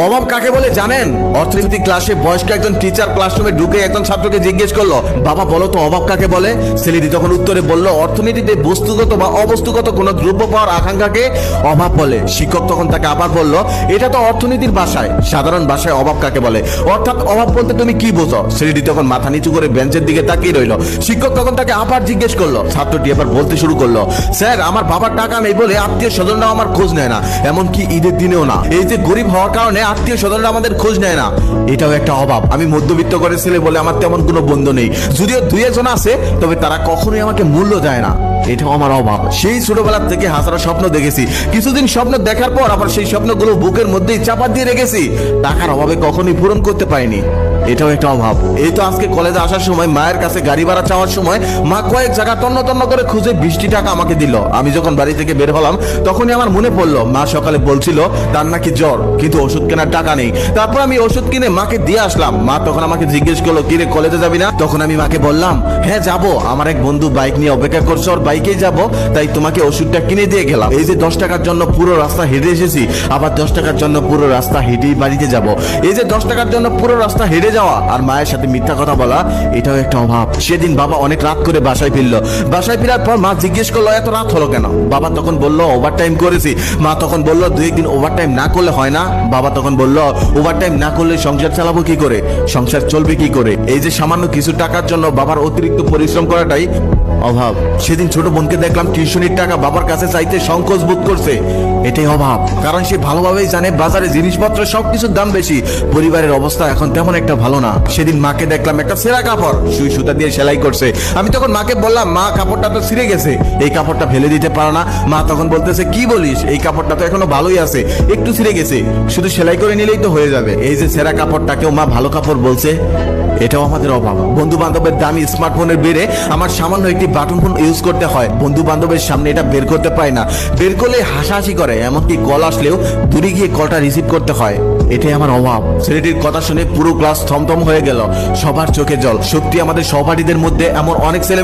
অভাব কাকে বলে জানেন? অর্থনীতি ক্লাসে বয়স্ক একজন টিচার ক্লাসরুমে ঢুকে একজন ছাত্রকে জিজ্ঞেস করলো, বাবা বলো তো অভাব কাকে বলে? ছেলেটি তখন উত্তরে বলল, অর্থনীতিতে বস্তুগত বা অবস্তুগত কোনো দ্রব্য পাওয়ার আকাঙ্ক্ষাকে অভাব বলে। শিক্ষক তখন তাকে আবার বলল, এটা তো অর্থনীতির ভাষায়, সাধারণ ভাষায় অভাব কাকে বলে? অর্থাৎ অভাব বলতে তুমি কি বোঝো? ছেলেটি তখন মাথা নিচু করে বেঞ্চের দিকে তাকিয়ে রইল। শিক্ষক তখন তাকে আবার জিজ্ঞেস করলো। ছাত্রটি আবার বলতে শুরু করলো, স্যার আমার বাবার টাকা নেই বলে আত্মীয় স্বজনরা আমার খোঁজ নেয় না, এমনকি ঈদের দিনেও না। এই যে গরিব হওয়ার কারণে আত্মীয় স্বজনরা আমাদের খোঁজ নেয় না, এটাও একটা অভাব। আমি মধ্যবিত্ত করে ছেলে বলে আমার তেমন কোনো বন্ধু নেই, যদিও দুই একজন আছে, তবে তারা কখনোই আমাকে মূল্য দেয় না, এটাও আমার অভাব। সেই ছোটবেলা থেকে হাজারো স্বপ্ন দেখেছি, কিছুদিন স্বপ্ন দেখার পর আবার সেই স্বপ্নগুলো বুকের মধ্যেই চাপা দিয়ে রেখেছি, টাকার অভাবে কখনোই পূরণ করতে পারিনি, এটাও একটা অভাব। এই তো আজকে কলেজে আসার সময় মায়ের কাছে গাড়ি ভাড়া চাওয়ার সময় মা কয়েক জায়গা তন্ন তন্ন করে খুঁজে 20টি টাকা আমাকে দিল। আমি যখন বাড়ি থেকে বের হলাম তখনই আমার মনে পড়লো মা সকালে বলছিল তার নাকি জ্বর, কিন্তু ওষুধ কেনার টাকা নেই। তারপর আমি ওষুধ কিনে মাকে দিয়ে আসলাম। মা তখন আমাকে জিজ্ঞেস করলো, কিরে কলেজে যাবি না? তখন আমি মাকে বললাম, হ্যাঁ যাবো, আমার এক বন্ধু বাইক নিয়ে অপেক্ষা করছে, ওর বাইকেই যাবো, তাই তোমাকে ওষুধটা কিনে দিয়ে গেলাম। এই যে 10 টাকার জন্য পুরো রাস্তা হেঁটে এসেছি, আবার 10 টাকার জন্য পুরো রাস্তা হেঁটেই বাড়িতে যাব। এই যে 10 টাকার জন্য পুরো রাস্তা হেঁটে যাওয়া আর মায়ের সাথে মিথ্যা কথা বলা, এটাও একটা অভাব। সেদিন বাবা অনেক রাত করে বাসায় ফিরলো। বাসায় ফেরার পর মা জিজ্ঞেস করলো, এত রাত হলো কেন? বাবা তখন বলল, ওভারটাইম করেছি। মা তখন বলল, 2 একদিন ওভারটাইম না করলে হয় না? বাবা তখন বলল, ওভারটাইম না করলে সংসার চালাবো কি করে, সংসার চলবে কি করে? এই যে সামান্য কিছু টাকার জন্য বাবার অতিরিক্ত পরিশ্রম করাটাই অভাব। সেদিন ছোট বোনকে দেখলাম টিউশনির টাকা বাবার কাছে চাইতে সংকোচ বোধ করছে, এটাই অভাব। কারণ সে ভালোভাবেই জানে বাজারে জিনিসপত্র সবকিছুর দাম বেশি, পরিবারের অবস্থা এখন তেমন একটা ভালো না। সেদিন মাকে দেখলাম একটা ছেঁড়া কাপড় সুই সুতা দিয়ে সেলাই করছে। আমি তখন মাকে বললাম, মা কাপড়টা তো ছিঁড়ে গেছে, এই কাপড়টা ফেলে দিতে পারো না? মা তখন বলতেছে, কি বলিস, এই কাপড়টা তো এখনো ভালোই আছে, একটু ছিঁড়ে গেছে, শুধু সেলাই করে নিলেই তো হয়ে যাবে। এই যে ছেঁড়া কাপড়টাকেও মা ভালো কাপড় বলছে, এটাও আমাদের অভাব। বন্ধু বান্ধবের দামি স্মার্টফোনের বেড়ে আমার সামান্য একটি বাটন ফোন ইউজ করতে হয়, বন্ধু বান্ধবের সামনে এটা বের করতে পারি না, বের করলে হাসাহাসি করে, এমনকি কল আসলেও দূরে গিয়ে কলটা রিসিভ করতে হয়, এটাই আমার অভাব। ছেলেটির কথা শুনে পুরো ক্লাস থমথম হয়ে গেল, সবার চোখে জল। সত্যি আমাদের সহপাঠীদের মধ্যে এমন অনেক ছেলে